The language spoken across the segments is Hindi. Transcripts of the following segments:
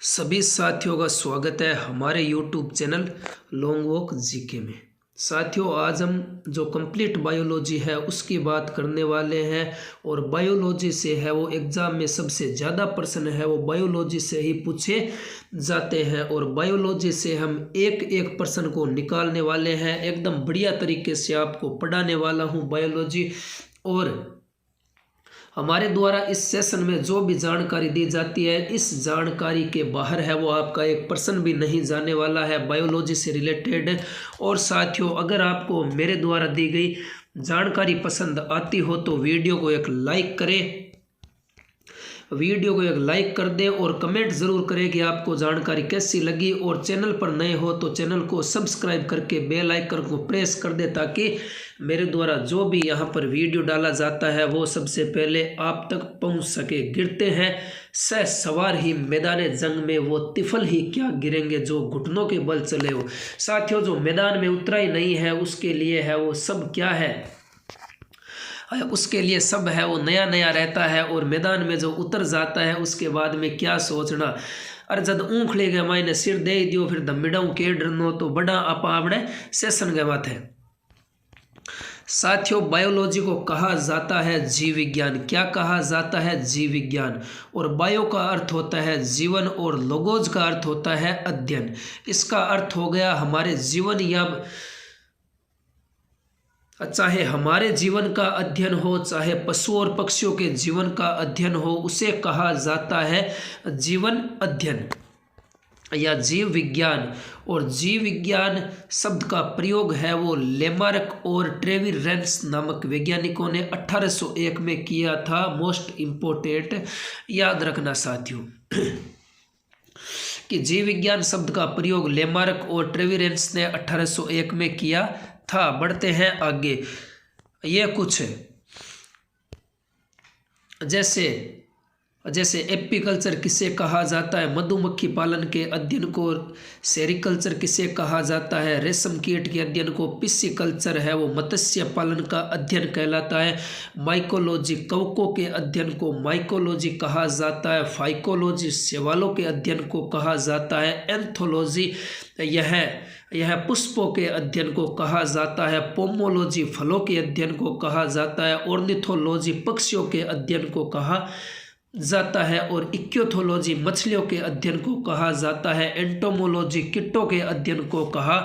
सभी साथियों का स्वागत है हमारे YouTube channel long walk GK में। साथियों, आज हम जो कंप्लीट बायोलॉजी है उसकी बात करने वाले हैं। और बायोलॉजी से है वो एग्ज़ाम में सबसे ज़्यादा प्रश्न है वो बायोलॉजी से ही पूछे जाते हैं। और बायोलॉजी से हम एक एक प्रश्न को निकालने वाले हैं। एकदम बढ़िया तरीके से आपको पढ़ाने वाला हूँ बायोलॉजी। और हमारे द्वारा इस सेशन में जो भी जानकारी दी जाती है, इस जानकारी के बाहर है वो आपका एक प्रश्न भी नहीं जाने वाला है बायोलॉजी से रिलेटेड। और साथियों, अगर आपको मेरे द्वारा दी गई जानकारी पसंद आती हो तो वीडियो को एक लाइक करें, कर दें और कमेंट ज़रूर करें कि आपको जानकारी कैसी लगी। और चैनल पर नए हो तो चैनल को सब्सक्राइब करके बेल आइकन को प्रेस कर दें ताकि मेरे द्वारा जो भी यहाँ पर वीडियो डाला जाता है वो सबसे पहले आप तक पहुँच सके। गिरते हैं सह सवार ही मैदान जंग में, वो तिफल ही क्या गिरेंगे जो घुटनों के बल चले हो। साथियों, जो मैदान में उतरा ही नहीं है उसके लिए है वो सब क्या है, उसके लिए सब है वो नया नया रहता है। और मैदान में जो उतर जाता है उसके बाद में क्या सोचना, अरे जब ऊँख ले गए मायने सिर दे दियो फिर दमिड़ाऊँ के डरनो तो बड़ा आप आपने सेशन गए बात है। साथियों, बायोलॉजी को कहा जाता है जीव विज्ञान। क्या कहा जाता है? जीव विज्ञान। और बायो का अर्थ होता है जीवन और लोगोज का अर्थ होता है अध्ययन। इसका अर्थ हो गया हमारे जीवन या चाहे हमारे जीवन का अध्ययन हो, चाहे पशु और पक्षियों के जीवन का अध्ययन हो, उसे कहा जाता है जीवन अध्ययन या जीव विज्ञान। और जीव विज्ञान शब्द का प्रयोग है वो लेमार्क और ट्रेविरेंस नामक वैज्ञानिकों ने 1801 में किया था। मोस्ट इम्पोर्टेंट याद रखना साथियों कि जीव विज्ञान शब्द का प्रयोग लेमार्क और ट्रेविरेंस ने 1801 में किया था। बढ़ते हैं आगे। ये कुछ जैसे एपीकल्चर किसे कहा जाता है, मधुमक्खी पालन के अध्ययन को सेरिकल्चर किसे कहा जाता है, रेशम कीट के अध्ययन को पिस्सीकल्चर है वो मत्स्य पालन का अध्ययन कहलाता है। माइकोलॉजी कवकों के अध्ययन को माइकोलॉजी कहा जाता है। फाइकोलॉजी शैवालों के अध्ययन को कहा जाता है। एंथोलॉजी यह पुष्पों के अध्ययन को कहा जाता है। पोमोलॉजी फलों के अध्ययन को कहा जाता है। ऑर्निथोलॉजी पक्षियों के अध्ययन को कहा जाता है। और इक्योथोलॉजी मछलियों के अध्ययन को कहा जाता है। एंटोमोलॉजी कीटों के अध्ययन को कहा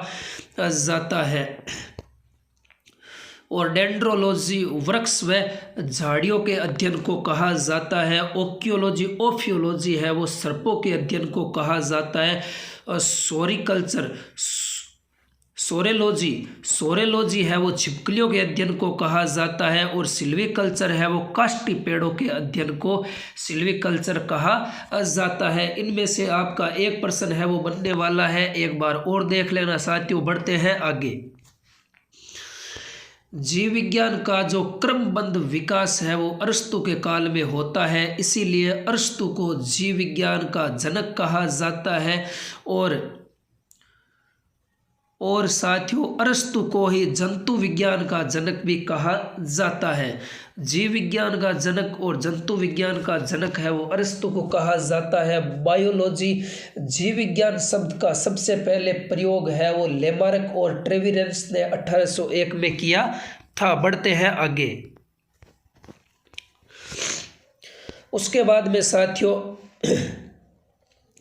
जाता है। और डेंड्रोलॉजी वृक्ष व झाड़ियों के अध्ययन को कहा जाता है। ओफियोलॉजी है वो सर्पों के अध्ययन को कहा जाता है। सोरेलॉजी है वो छिपकलियों के अध्ययन को कहा जाता है। और सिल्वीकल्चर है वो काष्ठी पेड़ों के अध्ययन को सिल्वीकल्चर कहा जाता है। इनमें से आपका एक प्रश्न है वो बनने वाला है, एक बार और देख लेना साथियों। बढ़ते हैं आगे। जीव विज्ञान का जो क्रमबद्ध विकास है वो अरस्तु के काल में होता है, इसीलिए अरस्तु को जीव विज्ञान का जनक कहा जाता है। और साथियों, अरस्तु को ही जंतु विज्ञान का जनक भी कहा जाता है। जीव विज्ञान का जनक और जंतु विज्ञान का जनक है वो अरस्तु को कहा जाता है। बायोलॉजी जीव विज्ञान शब्द का सबसे पहले प्रयोग है वो लेमार्क और ट्रेविरेंस ने 1801 में किया था। बढ़ते हैं आगे। उसके बाद में साथियों,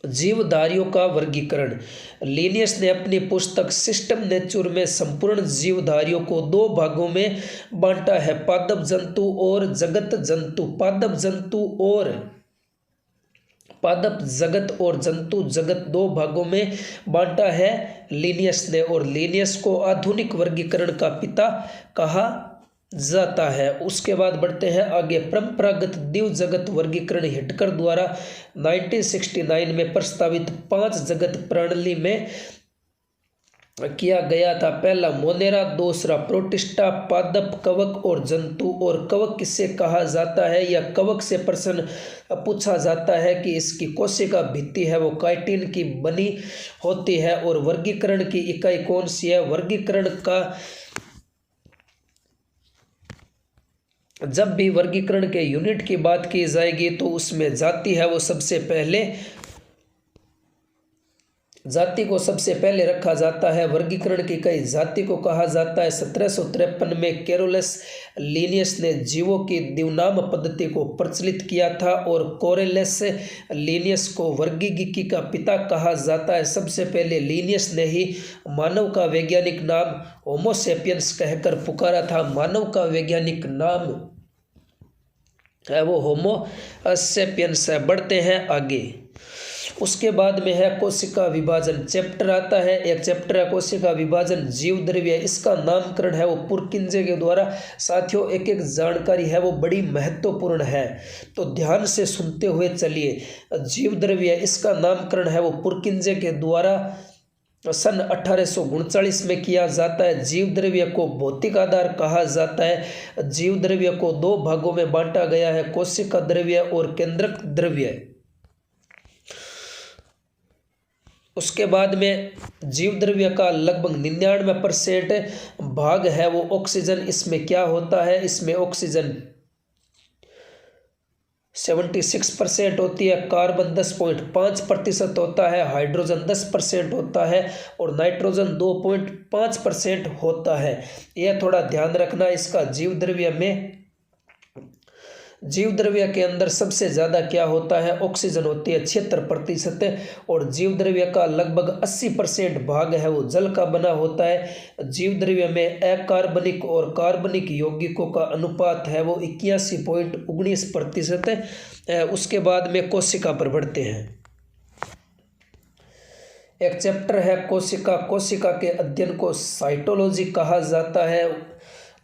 जीवधारियों का वर्गीकरण। लिनियस ने अपनी पुस्तक सिस्टम नेचर में संपूर्ण जीवधारियों को दो भागों में बांटा है, पादप जंतु और जगत जंतु। पादप जगत और जंतु जगत दो भागों में बांटा है लिनियस ने। और लिनियस को आधुनिक वर्गीकरण का पिता कहा जाता है। उसके बाद बढ़ते हैं आगे। परंपरागत द्विव जगत वर्गीकरण हिटकर द्वारा 1969 में प्रस्तावित 5 जगत प्रणाली में किया गया था। पहला मोनेरा, दूसरा प्रोटिस्टा, पादप, कवक और जंतु। और कवक किसे कहा जाता है या कवक से प्रश्न पूछा जाता है कि इसकी कोशिका भित्ति है वो काइटिन की बनी होती है। और वर्गीकरण की इकाई कौन सी है? वर्गीकरण का जब भी वर्गीकरण के यूनिट की बात की जाएगी तो उसमें जाति है वो सबसे पहले जाति को सबसे पहले रखा जाता है। वर्गीकरण की कई जाति को कहा जाता है। 1753 में कैरोलस लिनियस ने जीवों की द्विनाम पद्धति को प्रचलित किया था और कोरेलस लिनियस को वर्गीकी का पिता कहा जाता है। सबसे पहले लिनियस ने ही मानव का वैज्ञानिक नाम होमो सेपियंस कहकर पुकारा था। मानव का वैज्ञानिक नाम है वो होमो सेपियंस है। बढ़ते हैं आगे। उसके बाद में है कोशिका विभाजन चैप्टर आता है। एक चैप्टर है कोशिका विभाजन जीव द्रव्य। इसका नामकरण है वो पुरकिंजे के द्वारा। साथियों एक एक जानकारी है वो बड़ी महत्वपूर्ण है, तो ध्यान से सुनते हुए चलिए। जीव द्रव्य इसका नामकरण है वो पुरकिंजे के द्वारा सन 1839 में किया जाता है। जीव द्रव्य को भौतिक आधार कहा जाता है। जीव द्रव्य को दो भागों में बांटा गया है, कोशिका द्रव्य और केंद्रक द्रव्य। उसके बाद में जीव द्रव्य का लगभग 99% भाग है वो ऑक्सीजन। इसमें क्या होता है, इसमें ऑक्सीजन 76% होती है, कार्बन 10.5% होता है, हाइड्रोजन 10% होता है और नाइट्रोजन 2.5% होता है। यह थोड़ा ध्यान रखना इसका। जीव द्रव्य में जीव द्रव्य के अंदर सबसे ज़्यादा क्या होता है, ऑक्सीजन होती है 76%, और जीव द्रव्य का लगभग 80% भाग है वो जल का बना होता है। जीव द्रव्य में अकार्बनिक और कार्बनिक यौगिकों का अनुपात है वो 81.19% है। उसके बाद में कोशिका पर बढ़ते हैं। एक चैप्टर है कोशिका। कोशिका के अध्ययन को साइटोलॉजी कहा जाता है।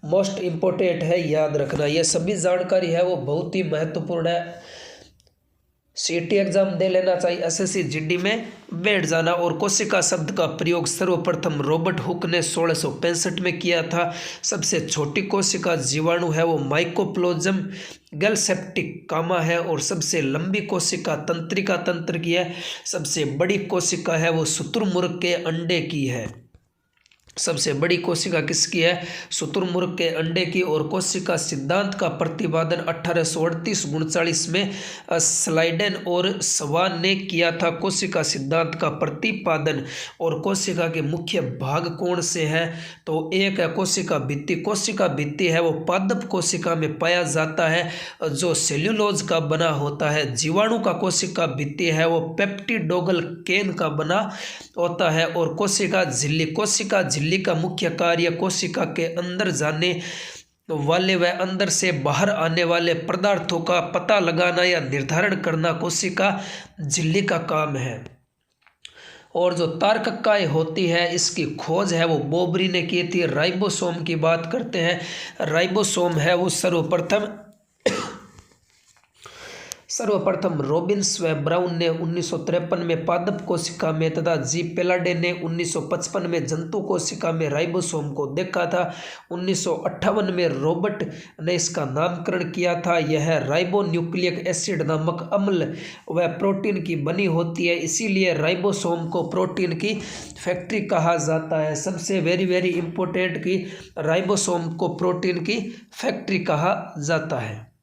मोस्ट इम्पोर्टेंट है, याद रखना। यह सभी जानकारी है वो बहुत ही महत्वपूर्ण है। सीटी एग्जाम दे लेना चाहिए, एसएससी जीडी में बैठ जाना। और कोशिका शब्द का प्रयोग सर्वप्रथम रॉबर्ट हुक ने 1665 में किया था। सबसे छोटी कोशिका जीवाणु है वो माइकोप्लाज्म गैलसेप्टिकामा है, और सबसे लंबी कोशिका तंत्रिका तंत्र की है। सबसे बड़ी कोशिका है वो शुतुरमुर्ग के अंडे की है। सबसे बड़ी कोशिका किसकी है, शुतुरमुर्ग के अंडे की। और कोशिका सिद्धांत का प्रतिपादन 1838-39 में स्लाइडेन और स्वान ने किया था। कोशिका सिद्धांत का प्रतिपादन। और कोशिका के मुख्य भाग कौन से हैं, तो एक है कोशिका भित्ति। कोशिका भित्ति है वो पादप कोशिका में पाया जाता है जो सेल्यूलोज का बना होता है। जीवाणु का कोशिका भित्ति है वो पेप्टिडोगल केन का बना होता है। और कोशिका झिल्ली। कोशिका झिल्ली का मुख्य कार्य कोशिका के अंदर जाने वाले व अंदर से बाहर आने वाले पदार्थों का पता लगाना या निर्धारण करना कोशिका झिल्ली का काम है। और जो तारकक्काएँ होती है इसकी खोज है वो बोबरी ने की थी। राइबोसोम की बात करते हैं। राइबोसोम है वो सर्वप्रथम रॉबिन्स व ब्राउन ने 1953 में पादप कोशिका में तथा जी पेलाडे ने 1955 में जंतु कोशिका में राइबोसोम को देखा था। 1958 में रॉबर्ट ने इसका नामकरण किया था। यह राइबोन्यूक्लिक एसिड नामक अम्ल व प्रोटीन की बनी होती है, इसीलिए राइबोसोम को प्रोटीन की फैक्ट्री कहा जाता है। सबसे वेरी इंपॉर्टेंट कि राइबोसोम को प्रोटीन की फैक्ट्री कहा जाता है।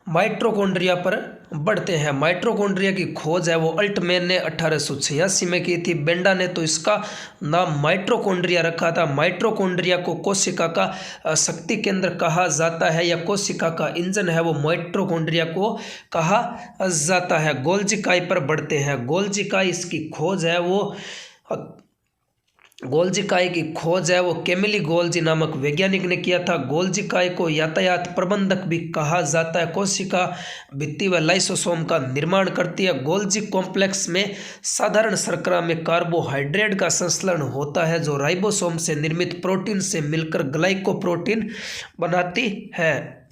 माइटोकॉन्ड्रिया पर बढ़ते हैं। माइटोकॉन्ड्रिया की खोज है वो अल्टमैन ने 1886 में की थी। बेंडा ने तो इसका नाम माइटोकॉन्ड्रिया रखा था। माइटोकॉन्ड्रिया को कोशिका का शक्ति केंद्र कहा जाता है या कोशिका का इंजन है वो माइटोकॉन्ड्रिया को कहा जाता है। गोल्जी पर बढ़ते हैं। गोल्जी इसकी खोज है वो गोल्जी की खोज है वो कैमिली गोल्जी नामक वैज्ञानिक ने किया था। गोल्जी को यातायात प्रबंधक भी कहा जाता है। कोशिका भित्ति व लाइसोसोम का निर्माण करती है। गोल्जी कॉम्प्लेक्स में साधारण शर्करा में कार्बोहाइड्रेट का संश्लेषण होता है जो राइबोसोम से निर्मित प्रोटीन से मिलकर ग्लाइकोप्रोटीन बनाती है।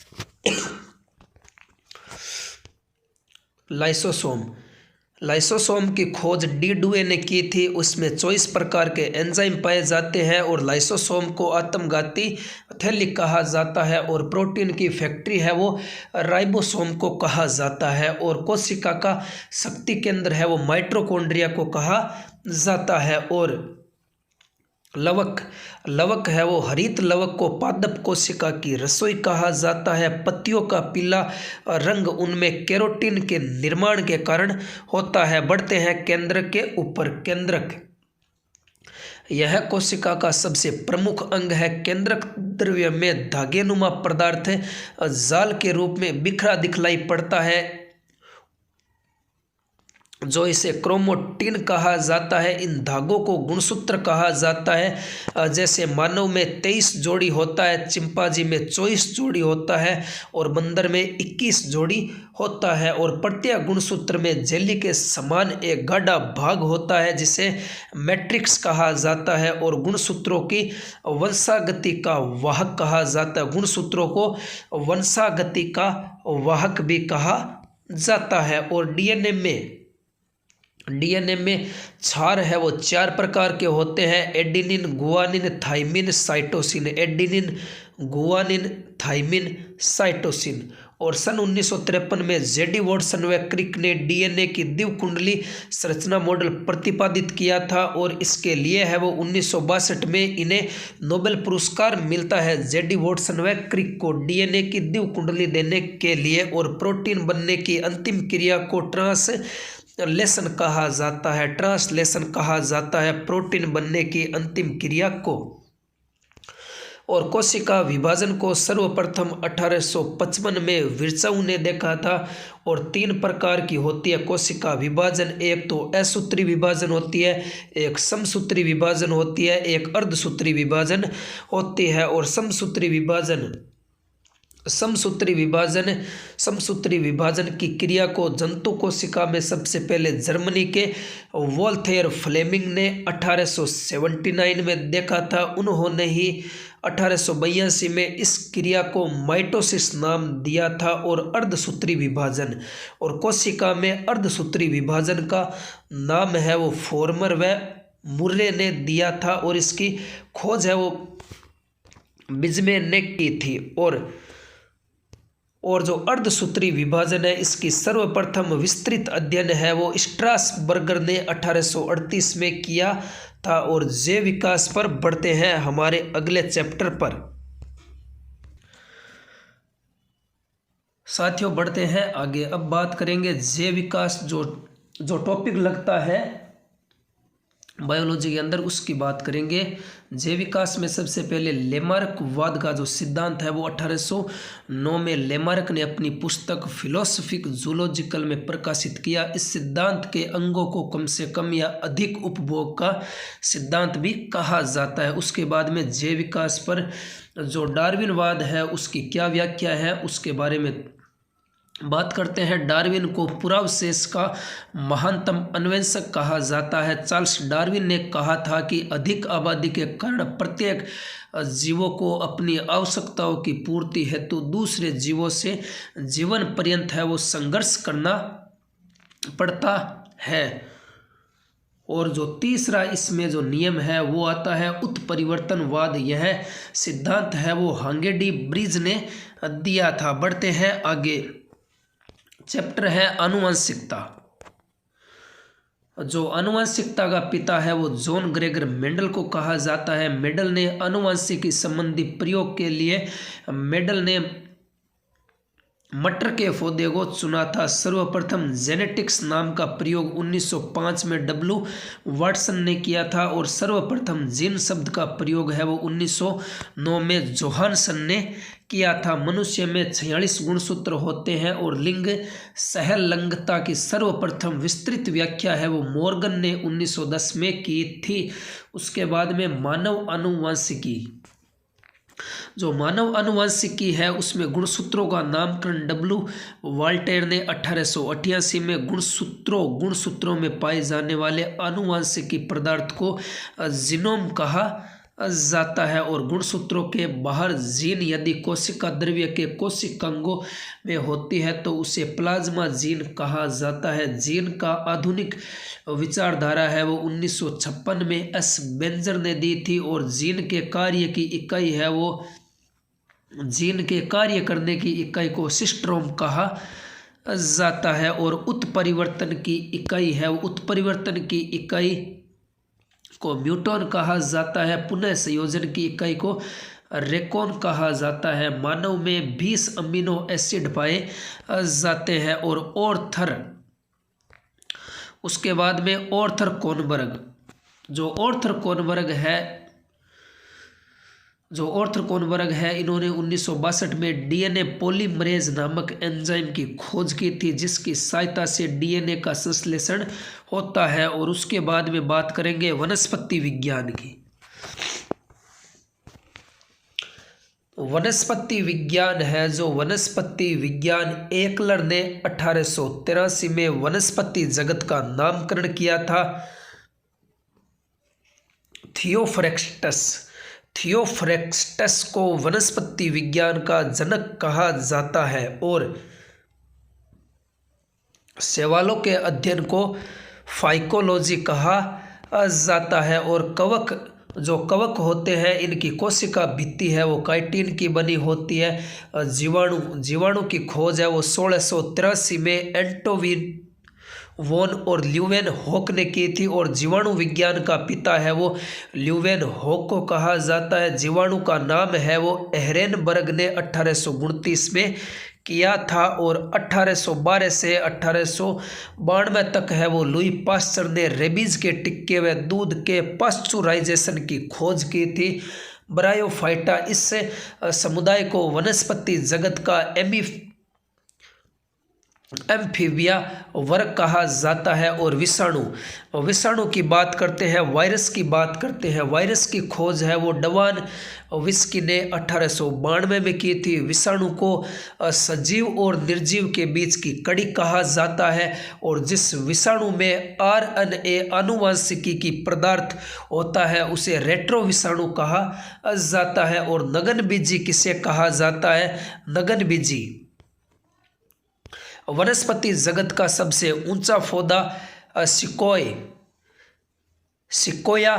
लाइसोसोम की खोज डी डुए ने की थी। उसमें 24 प्रकार के एंजाइम पाए जाते हैं और लाइसोसोम को आत्मघाती थैली कहा जाता है। और प्रोटीन की फैक्ट्री है वो राइबोसोम को कहा जाता है। और कोशिका का शक्ति केंद्र है वो माइटोकॉन्ड्रिया को कहा जाता है। और लवक, लवक है वो हरित लवक को पादप कोशिका की रसोई कहा जाता है। पत्तियों का पीला रंग उनमें केरोटीन के निर्माण के कारण होता है। बढ़ते हैं केंद्र के ऊपर। केंद्रक, यह कोशिका का सबसे प्रमुख अंग है। केंद्रक द्रव्य में धागेनुमा पदार्थ जाल के रूप में बिखरा दिखलाई पड़ता है, जो इसे क्रोमोटिन कहा जाता है। इन धागों को गुणसूत्र कहा जाता है। जैसे मानव में 23 जोड़ी होता है, चिंपांजी में 24 जोड़ी होता है और बंदर में 21 जोड़ी होता है। और प्रत्येक गुणसूत्र में जेली के समान एक गाढ़ा भाग होता है जिसे मैट्रिक्स कहा जाता है और गुणसूत्रों की वंशागति का वाहक कहा जाता है। गुणसूत्रों को वंशागति का वाहक भी कहा जाता है। और डीएनए में क्षार है वो 4 प्रकार के होते हैं। Adenine, guanine, thymine, cytosine. Adenine, guanine, thymine, cytosine. और सन 1953 में जेडी वॉटसन व क्रिक ने डीएनए की द्विकुंडली संरचना मॉडल प्रतिपादित किया था और इसके लिए है वो 1962 में इन्हें नोबेल पुरस्कार मिलता है। जेडी वॉटसन व क्रिक को डीएनए की द्विकुंडली देने के लिए और प्रोटीन बनने की अंतिम क्रिया को ट्रांसलेशन कहा जाता है। ट्रांसलेशन कहा जाता है प्रोटीन बनने की अंतिम क्रिया को। और कोशिका विभाजन को सर्वप्रथम 1855 में विर्चाउ ने देखा था। और 3 प्रकार की होती है कोशिका विभाजन। एक तो असूत्री विभाजन होती है, एक समसूत्री विभाजन होती है, एक अर्धसूत्री विभाजन होती है। और समसूत्री विभाजन की क्रिया को जंतु कोशिका में सबसे पहले जर्मनी के वोल्थेयर फ्लेमिंग ने 1879 में देखा था। उन्होंने ही 1882 में इस क्रिया को माइटोसिस नाम दिया था। और अर्धसूत्री विभाजन, और कोशिका में अर्धसूत्री विभाजन का नाम है वो फॉर्मर व मुर्रे ने दिया था और इसकी खोज है वो बिजमे ने की थी। और जो अर्धसूत्री विभाजन है इसकी सर्वप्रथम विस्तृत अध्ययन है वो स्ट्रासबर्गर ने 1838 में किया था। और जैव विकास पर बढ़ते हैं हमारे अगले चैप्टर पर। साथियों बढ़ते हैं आगे। अब बात करेंगे जैव विकास, जो टॉपिक लगता है बायोलॉजी के अंदर, उसकी बात करेंगे। जैव विकास में सबसे पहले लेमार्कवाद का जो सिद्धांत है वो 1809 में लेमार्क ने अपनी पुस्तक फिलोसफिक जूलॉजिकल में प्रकाशित किया। इस सिद्धांत के अंगों को कम से कम या अधिक उपभोग का सिद्धांत भी कहा जाता है। उसके बाद में जैव विकास पर जो डार्विनवाद है उसकी क्या व्याख्या है उसके बारे में बात करते हैं। डार्विन को पुरावशेष का महानतम अन्वेषक कहा जाता है। चार्ल्स डार्विन ने कहा था कि अधिक आबादी के कारण प्रत्येक जीवों को अपनी आवश्यकताओं की पूर्ति हेतु दूसरे जीवों से जीवन पर्यंत है वो संघर्ष करना पड़ता है। और जो तीसरा इसमें जो नियम है वो आता है उत्परिवर्तनवाद। यह सिद्धांत है वो हांगेडी ब्रिज ने दिया था। बढ़ते हैं आगे। चैप्टर है आनुवंशिकता। जो आनुवंशिकता का पिता है वो जॉन ग्रेगर मेंडल को कहा जाता है। मेंडल ने आनुवंशिकी संबंधी प्रयोग के लिए मेंडल ने मटर के पौधे को चुना था। सर्वप्रथम जेनेटिक्स नाम का प्रयोग 1905 में डब्ल्यू वाटसन ने किया था। और सर्वप्रथम जीन शब्द का प्रयोग है वो 1909 में जोहानसन ने किया था। मनुष्य में 46 गुणसूत्र होते हैं और लिंग सहलंगता की सर्वप्रथम विस्तृत व्याख्या है वो मॉर्गन ने 1910 में की थी। उसके बाद में मानव आनुवंशिकी। जो मानव आनुवंशिकी है उसमें गुणसूत्रों का नामकरण डब्ल्यू वाल्टेयर ने 1888 में गुणसूत्रों में पाए जाने वाले आनुवंशिकी पदार्थ को जीनोम कहा जाता है। और गुणसूत्रों के बाहर जीन यदि कोशिका द्रव्य के कोशिकांगों में होती है तो उसे प्लाज्मा जीन कहा जाता है। जीन का आधुनिक विचारधारा है वो 1956 में एस बेंजर ने दी थी। और जीन के कार्य की इकाई है वो जीन के कार्य करने की इकाई को सिस्ट्रोम कहा जाता है। और उत्परिवर्तन की इकाई है उत्परिवर्तन की इकाई को न्यूटन कहा जाता है। पुनः संयोजन की इकाई को रेकॉन कहा जाता है। मानव में 20 अमीनो एसिड पाए जाते हैं। और ऑर्थर, उसके बाद में ऑर्थर कोनबर्ग, जो ऑर्थर कोनबर्ग है, इन्होंने 1962 में डीएनए पॉलीमरेज नामक एंजाइम की खोज की थी, जिसकी सहायता से डीएनए का संश्लेषण होता है। और उसके बाद में बात करेंगे वनस्पति विज्ञान की। वनस्पति विज्ञान है जो वनस्पति विज्ञान एकलर ने 1883 में वनस्पति जगत का नामकरण किया था। थियोफ्रेक्सटस को वनस्पति विज्ञान का जनक कहा जाता है। और शैवालों के अध्ययन को फाइकोलॉजी कहा जाता है। और कवक होते हैं, इनकी कोशिका भित्ति है वो काइटिन की बनी होती है। जीवाणु की खोज है वो 1683 में एंटोविन वॉन और ल्यूवेन हॉक ने की थी। और जीवाणु विज्ञान का पिता है वो ल्यूवेन हॉक को कहा जाता है। जीवाणु का नाम है वो एहरेनबर्ग ने 1829 में किया था। और 1812 से 1892 तक है वो लुई पास्चर ने रेबीज के टिक्के व दूध के पास्चुराइजेशन की खोज की थी। ब्रायोफाइटा इस समुदाय को वनस्पति जगत का एम्फीबिया वर्ग कहा जाता है। और विषाणु की बात करते हैं, वायरस की बात करते हैं। वायरस की खोज है वो डवान विस्की ने 1892 में की थी। विषाणु को सजीव और निर्जीव के बीच की कड़ी कहा जाता है। और जिस विषाणु में आरएनए आनुवांशिकी की पदार्थ होता है उसे रेट्रो विषाणु कहा जाता है। और नगनबीजी किसे कहा जाता है? नगनबीजी वनस्पति जगत का सबसे ऊंचा पौधा सिकोया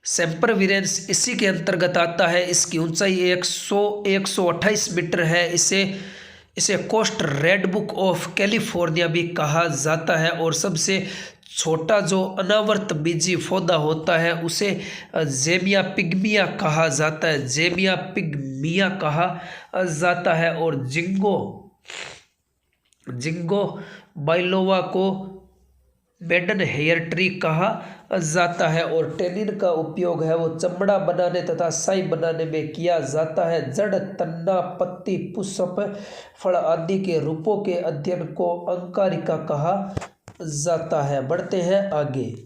सेम्परविरेंस इसी के अंतर्गत आता है। इसकी ऊंचाई 128 मीटर है। इसे coast red book of California भी कहा जाता है। और सबसे छोटा जो अनावर्त बीजी पौधा होता है उसे जेमिया पिग्मिया कहा जाता है। जेमिया पिग्मिया कहा जाता है। और जिंगो बाइलोवा को मेडन हेयर ट्री कहा जाता है। और टेनिन का उपयोग है वो चमड़ा बनाने तथा स्याही बनाने में किया जाता है। जड़, तना, पत्ती, पुष्प, फल आदि के रूपों के अध्ययन को अंकारिका कहा जाता है। बढ़ते हैं आगे।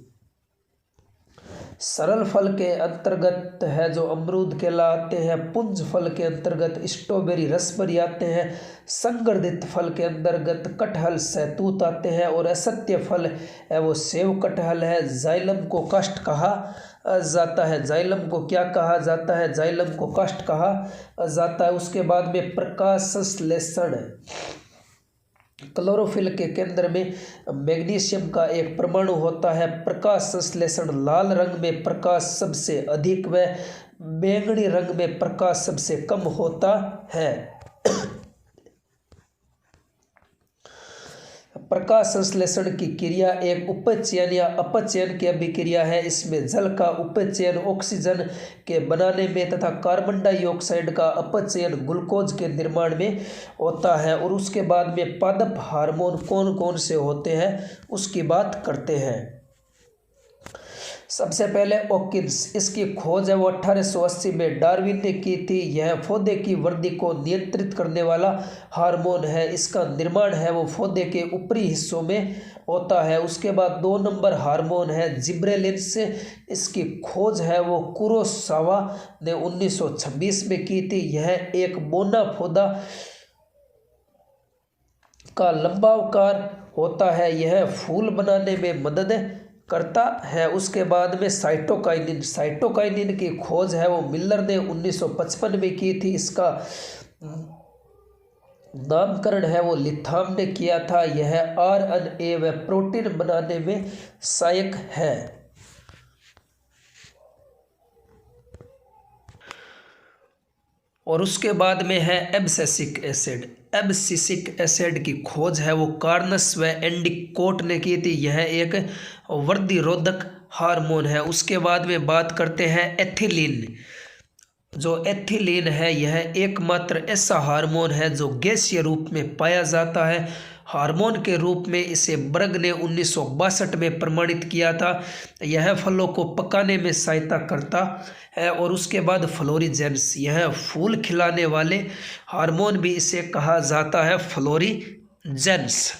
सरल फल के अंतर्गत है जो अमरूद कहलाते हैं। पुंज फल के अंतर्गत स्ट्रॉबेरी, रसबेरी आते हैं। संवर्धित फल के अंतर्गत कटहल, सहतूत आते हैं। और असत्य फल है वो सेव, कटहल है। जाइलम को काष्ठ कहा जाता है। जाइलम को क्या कहा जाता है? जाइलम को काष्ठ कहा जाता है। उसके बाद में प्रकाश संश्लेषण, क्लोरोफिल के केंद्र में मैग्नीशियम का एक परमाणु होता है। प्रकाश संश्लेषण, लाल रंग में प्रकाश सबसे अधिक व बैंगनी रंग में प्रकाश सबसे कम होता है। प्रकाश संश्लेषण की क्रिया एक उपचयन या अपचयन की अभिक्रिया है। इसमें जल का उपचयन ऑक्सीजन के बनाने में तथा कार्बन डाइऑक्साइड का अपचयन ग्लूकोज के निर्माण में होता है। और उसके बाद में पादप हार्मोन कौन कौन से होते हैं उसकी बात करते हैं। सबसे पहले ओकिन्स, इसकी खोज है वो 1880 में डार्विन ने की थी। यह पौधे की वृद्धि को नियंत्रित करने वाला हार्मोन है। इसका निर्माण है वो पौधे के ऊपरी हिस्सों में होता है। उसके बाद 2 नंबर हार्मोन है जिब्रेलिन्स। इसकी खोज है वो कुरोसावा ने 1926 में की थी। यह एक बोना पौधा का लंबाकार होता है। यह फूल बनाने में मदद करता है। उसके बाद में साइटोकाइनिन की खोज है वो मिलर ने 1955 में की थी। इसका नामकरण है वो लिथाम ने किया था। यह आरएनए व प्रोटीन बनाने में सहायक है। और उसके बाद में है एब्सिसिक एसिड। एब्सिसिक एसिड की खोज है वो कार्नस व एंडिकोट ने की थी। यह एक वृद्धि रोधक हार्मोन है। उसके बाद में बात करते हैं एथिलीन। जो एथिलीन है यह एकमात्र ऐसा हार्मोन है जो गैसीय रूप में पाया जाता है। हार्मोन के रूप में इसे बर्ग ने 1962 में प्रमाणित किया था। यह फलों को पकाने में सहायता करता है। और उसके बाद फ्लोरीजेंस, यह फूल खिलाने वाले हार्मोन भी इसे कहा जाता है फ्लोरीजेंस।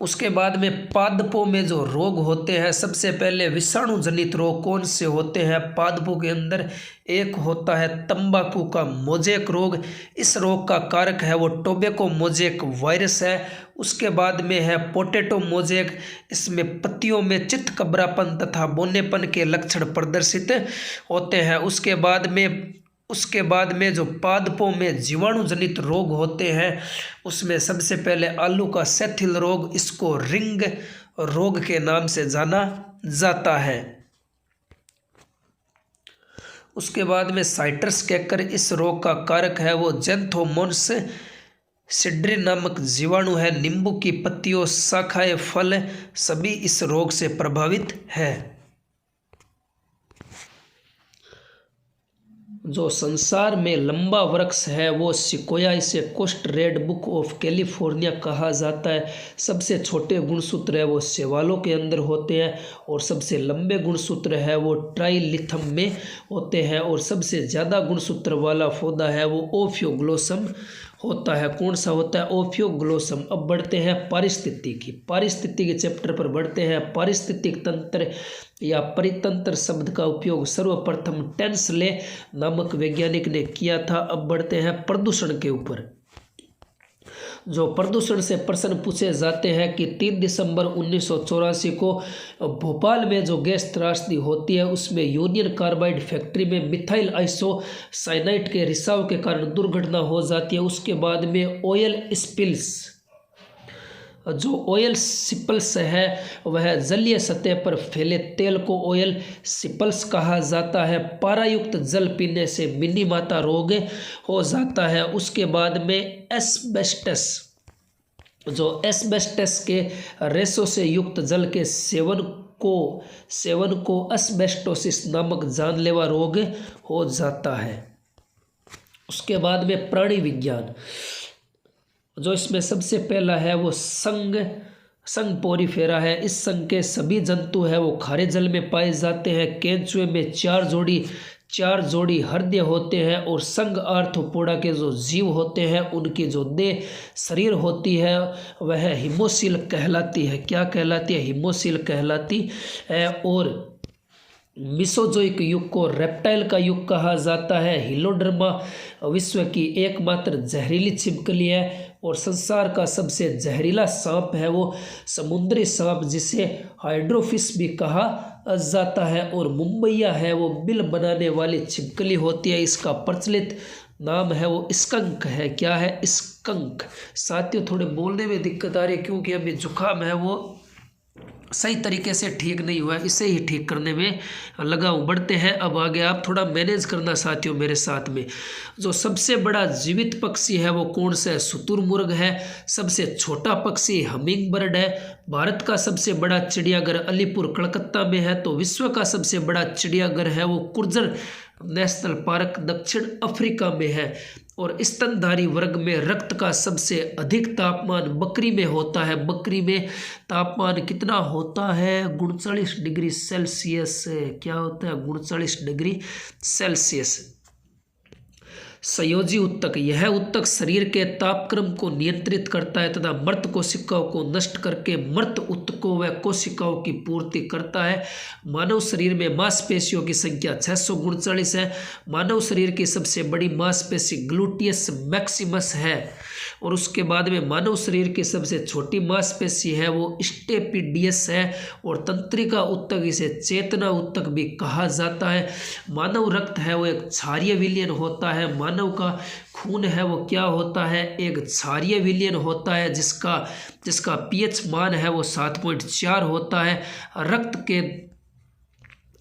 उसके बाद में पादपों में जो रोग होते हैं, सबसे पहले विषाणु जनित रोग कौन से होते हैं? पादपों के अंदर एक होता है तंबाकू का मोजेक रोग। इस रोग का कारक है वो टोबैको मोजेक वायरस है। उसके बाद में है पोटैटो मोजेक। इसमें पत्तियों में चित्तकबरापन तथा बौनेपन के लक्षण प्रदर्शित होते हैं। उसके बाद में जो पादपों में जीवाणु जनित रोग होते हैं, उसमें सबसे पहले आलू का सेथिल रोग, इसको रिंग रोग के नाम से जाना जाता है। उसके बाद में साइट्रस कैकर, इस रोग का कारक है वो जेंथोमोनस सिड्री नामक जीवाणु है। नींबू की पत्तियों, शाखाएं, फल सभी इस रोग से प्रभावित है। जो संसार में लंबा वृक्ष है वो सिकोया, इसे coast red book of California कहा जाता है। सबसे छोटे गुणसूत्र है वो शैवालों के अंदर होते हैं और सबसे लंबे गुणसूत्र है वो ट्राइलिथम में होते हैं। और सबसे ज़्यादा गुणसूत्र वाला पौधा है वो ओफियोग्लोसम होता है। कौन सा होता है? ओफियोग्लोसम। अब बढ़ते हैं पारिस्थितिकी चैप्टर पर बढ़ते हैं। पारिस्थितिक तंत्र या परितंत्र शब्द का उपयोग सर्वप्रथम टेंसले नामक वैज्ञानिक ने किया था। अब बढ़ते हैं प्रदूषण के ऊपर। जो प्रदूषण से प्रश्न पूछे जाते हैं कि 3 दिसंबर 1984 को भोपाल में जो गैस त्रासदी होती है उसमें यूनियन कार्बाइड फैक्ट्री में मिथाइल आइसोसाइनाइड के रिसाव के कारण दुर्घटना हो जाती है। उसके बाद में ऑयल स्पिल्स, जो ऑयल सिपल्स है वह जलीय सतह पर फैले तेल को ऑयल सिपल्स कहा जाता है। पारायुक्त जल पीने से मिनीमाता रोग हो जाता है। उसके बाद में एस्बेस्टस, जो एस्बेस्टस के रेशों से युक्त जल के सेवन को एस्बेस्टोसिस नामक जानलेवा रोग हो जाता है। उसके बाद में प्राणी विज्ञान, जो इसमें सबसे पहला है वो संघ पोरीफेरा है। इस संघ के सभी जंतु है वो खारे जल में पाए जाते हैं। केंचुए में चार जोड़ी हृदय होते हैं। और संघ आर्थ्रोपोडा के जो जीव होते हैं उनकी जो देह शरीर होती है वह हिमोसिल कहलाती है। क्या कहलाती है? हिमोसिल कहलाती है। और मिसोजोइक युग को रेप्टाइल का युग कहा जाता है। हिलोडर्मा विश्व की एकमात्र जहरीली छिपकली है। और संसार का सबसे जहरीला सांप है वो समुद्री सांप, जिसे हाइड्रोफिश भी कहा जाता है। और मुंबईया है वो बिल बनाने वाली छिपकली होती है। इसका प्रचलित नाम है वो स्कंक है। क्या है? स्कंक। साथियों थोड़े बोलने में दिक्कत आ रही है क्योंकि अभी जुकाम है वो सही तरीके से ठीक नहीं हुआ है, इसे ही ठीक करने में लगा हूँ। बढ़ते हैं अब आगे, आप थोड़ा मैनेज करना साथियों मेरे साथ में। जो सबसे बड़ा जीवित पक्षी है वो कौन सा है? शुतुरमुर्ग है। सबसे छोटा पक्षी हमिंग बर्ड है। भारत का सबसे बड़ा चिड़ियाघर अलीपुर कलकत्ता में है। तो विश्व का सबसे बड़ा चिड़ियाघर है वो कुर्जर नेशनल पार्क दक्षिण अफ्रीका में है। और स्तनधारी वर्ग में रक्त का सबसे अधिक तापमान बकरी में होता है। बकरी में तापमान कितना होता है? 39 डिग्री सेल्सियस। क्या होता है? 39 डिग्री सेल्सियस। संयोजी उत्तक, यह उत्तक शरीर के तापक्रम को नियंत्रित करता है तथा मृत कोशिकाओं को नष्ट करके मृत उत्तकों व कोशिकाओं की पूर्ति करता है। मानव शरीर में मांसपेशियों की संख्या 639 है। मानव शरीर की सबसे बड़ी मांसपेशी ग्लूटियस मैक्सिमस है। और उसके बाद में मानव शरीर की सबसे छोटी मांसपेशी है वो स्टेपिडियस है। और तंत्रिका उत्तक, इसे चेतना उत्तक भी कहा जाता है। मानव रक्त है वो एक क्षारीय विलयन होता है। मानव का खून है वो क्या होता है? एक क्षारीय विलयन होता है जिसका पीएच मान है वो 7.4 होता है।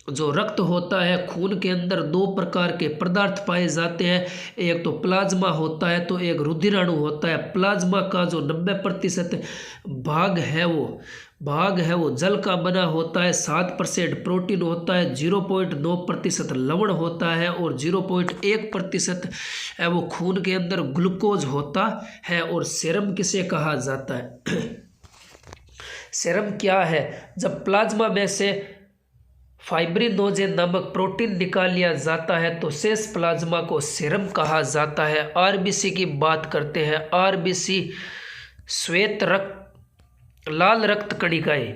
रक्त होता है, खून के अंदर 2 प्रकार के पदार्थ पाए जाते हैं। एक तो प्लाज्मा होता है तो एक रुधिराणु होता है। प्लाज्मा का जो 90% भाग है वो भाग है वो जल का बना होता है, 7% प्रोटीन होता है, 0.9% लवण होता है और 0.1% है वो खून के अंदर ग्लूकोज होता है। और सेरम किसे कहा जाता है? सेरम क्या है? जब प्लाज्मा में से फाइब्रिनोजेन नामक प्रोटीन निकाल लिया जाता है तो शेष प्लाज्मा को सेरम कहा जाता है। आरबीसी की बात करते हैं। आरबीसी श्वेत रक्त, लाल रक्त कणिकाएं।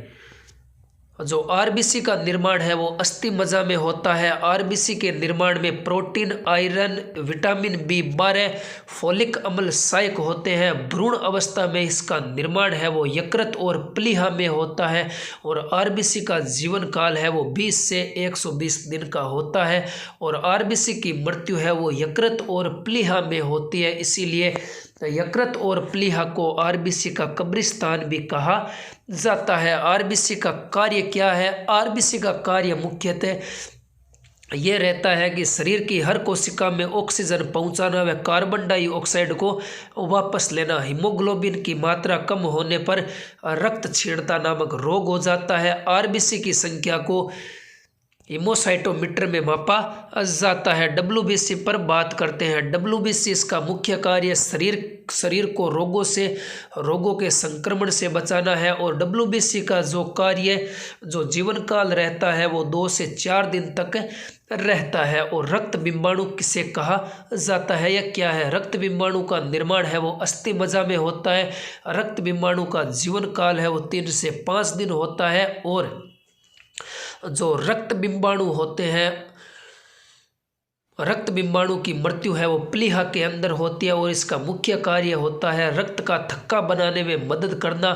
जो आरबीसी का निर्माण है वो अस्थि मज्जा में होता है। आरबीसी के निर्माण में protein, iron, vitamin B12, folic अम्ल सहायक होते हैं। भ्रूण अवस्था में इसका निर्माण है वो यकृत और प्लीहा में होता है और आरबीसी का जीवन काल है वो 20 से 120 दिन का होता है और आरबीसी की मृत्यु है वो यकृत और प्लीहा में होती है। इसीलिए यकृत और प्लीहा को आरबीसी का कब्रिस्तान भी कहा जाता है। आरबीसी का कार्य क्या है? आरबीसी का कार्य मुख्यतः ये रहता है कि शरीर की हर कोशिका में ऑक्सीजन पहुंचाना व कार्बन डाइऑक्साइड को वापस लेना। हीमोग्लोबिन की मात्रा कम होने पर रक्त क्षीणता नामक रोग हो जाता है। आरबीसी की संख्या को हीमोसाइटोमीटर में मापा जाता है। डब्ल्यूबीसी पर बात करते हैं। डब्ल्यूबीसी इसका मुख्य कार्य शरीर को रोगों के संक्रमण से बचाना है और डब्ल्यूबीसी का जो जीवन काल रहता है वो 2 से 4 दिन तक रहता है। और रक्त बिंबाणु किसे कहा जाता है? यह क्या है? रक्त बिंबाणु का निर्माण है वो अस्थि मज्जा में होता है। रक्त बिंबाणु का जीवन काल है वो 3 से 5 दिन होता है और जो रक्त बिंबाणु होते हैं, रक्त बिंबाणु की मृत्यु है वो प्लीहा के अंदर होती है और इसका मुख्य कार्य होता है रक्त का थक्का बनाने में मदद करना।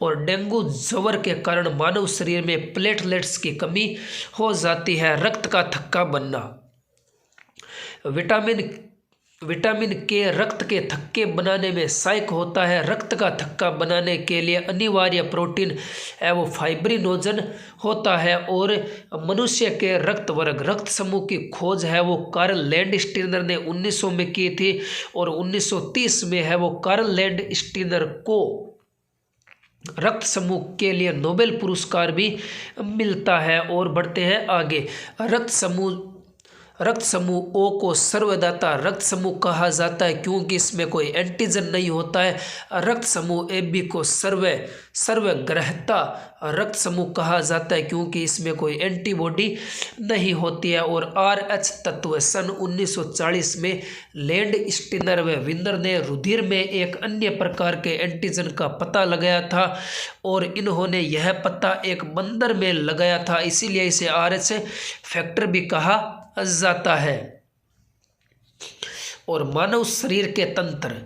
और डेंगू ज्वर के कारण मानव शरीर में प्लेटलेट्स की कमी हो जाती है। रक्त का थक्का बनना। विटामिन के रक्त के थक्के बनाने में सहायक होता है। रक्त का थक्का बनाने के लिए अनिवार्य प्रोटीन है वो फाइब्रिनोजन होता है। और मनुष्य के रक्त समूह की खोज है वो कार्ल लैंडस्टीनर ने 1900 में की थी और 1930 में है वो कार्ल लैंडस्टीनर को रक्त समूह के लिए नोबेल पुरस्कार भी मिलता है। और बढ़ते हैं आगे। रक्त समूह O को सर्वदाता रक्त समूह कहा जाता है क्योंकि इसमें कोई एंटीजन नहीं होता है। रक्त समूह AB को सर्वग्रहता रक्त समूह कहा जाता है क्योंकि इसमें कोई एंटीबॉडी नहीं होती है। और RH तत्व सन 1940 में लैंडस्टीनर व विंदर ने रुधिर में एक अन्य प्रकार के एंटीजन का पता लगाया था और इन्होंने यह पता एक बंदर में लगाया था, इसीलिए इसे RH फैक्टर भी कहा जाता है। और मानव शरीर के तंत्र,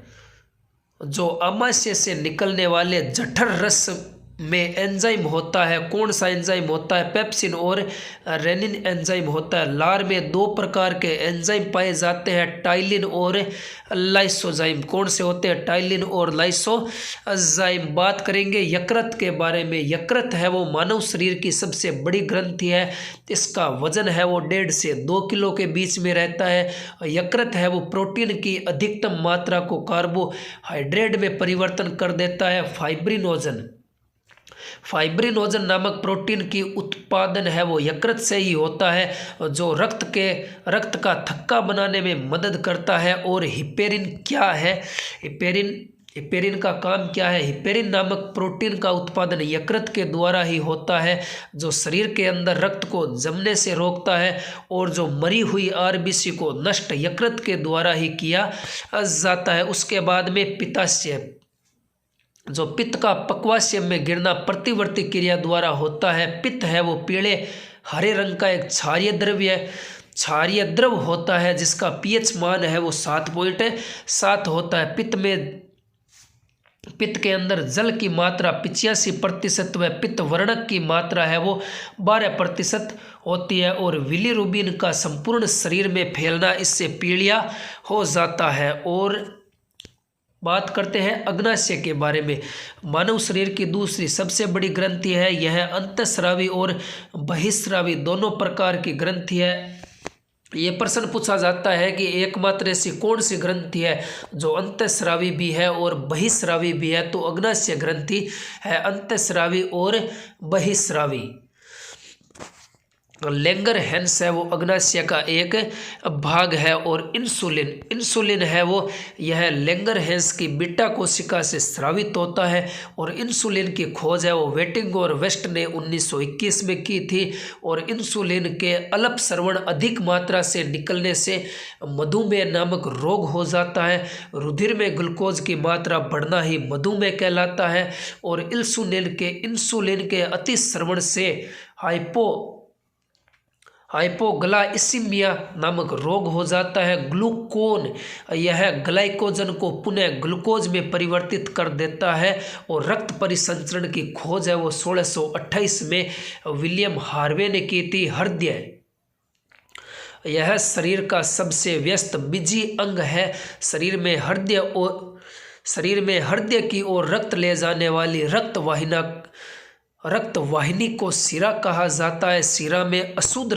जो आमाशय से निकलने वाले जठर रस में एंजाइम होता है। कौन सा एंजाइम होता है? पेप्सिन और रेनिन एंजाइम होता है। लार में 2 प्रकार के एंजाइम पाए जाते हैं, टाइलिन और लाइसोजाइम। कौन से होते हैं? टाइलिन और लाइसोजाइम। बात करेंगे यकृत के बारे में। यकृत है वो मानव शरीर की सबसे बड़ी ग्रंथि है। इसका वजन है वो 1.5 से 2 किलो के बीच में रहता है। यकृत है वो प्रोटीन की अधिकतम मात्रा को कार्बोहाइड्रेट में परिवर्तन कर देता है। फाइब्रिनोजन नामक प्रोटीन की उत्पादन है वो यकृत से ही होता है, जो रक्त का थक्का बनाने में मदद करता है। और हिपेरिन क्या है? हिपेरिन का काम क्या है? हिपेरिन नामक प्रोटीन का उत्पादन यकृत के द्वारा ही होता है, जो शरीर के अंदर रक्त को जमने से रोकता है और जो मरी हुई आरबीसी को नष्ट यकृत के द्वारा ही किया जाता है। उसके बाद में पित्ताशय, जो पित्त का पक्वाशय में गिरना प्रतिवर्ती क्रिया द्वारा होता है। पित्त है वो पीले हरे रंग का एक क्षारीय द्रव होता है जिसका पीएच मान है वो 7.7 होता है। पित्त के अंदर जल की मात्रा 85% व पित्त वर्णक की मात्रा है वो 12% होती है। और बिलीरुबिन का संपूर्ण शरीर में फैलना इससे पीलिया हो जाता है। और बात करते हैं अग्नाशय के बारे में। मानव शरीर की दूसरी सबसे बड़ी ग्रंथि है। यह अंतःस्रावी और बहिःस्रावी दोनों प्रकार की ग्रंथि है। ये प्रश्न पूछा जाता है कि एकमात्र ऐसी कौन सी ग्रंथि है जो अंतःस्रावी भी है और बहिस्रावी भी है, तो अग्नाशय ग्रंथि है अंतःस्रावी और बहिस्रावी। लैंगरहैंस है वो अग्नाशय का एक भाग है। और इंसुलिन है वो, यह लैंगरहैंस की बीटा कोशिका से स्रावित होता है। और इंसुलिन की खोज है वो वेटिंग और वेस्ट ने 1921 में की थी। और इंसुलिन के अल्पस्रावन अधिक मात्रा से निकलने से मधुमेह नामक रोग हो जाता है। रुधिर में ग्लूकोज की मात्रा बढ़ना ही मधुमेह कहलाता है। और इंसुलिन के अतिस्रवण से हाइपोग्लाइसीमिया नामक रोग हो जाता है। ग्लूकोन यह ग्लाइकोजन को पुनः ग्लूकोज में परिवर्तित कर देता है। और रक्त परिसंचरण की खोज है वो 1628 में विलियम हार्वे ने की थी। हृदय यह शरीर का सबसे व्यस्त बिजी अंग है। शरीर में हृदय की ओर रक्त ले जाने वाली रक्त वाहिनी को शिरा कहा जाता है। शिरा में अशुद्ध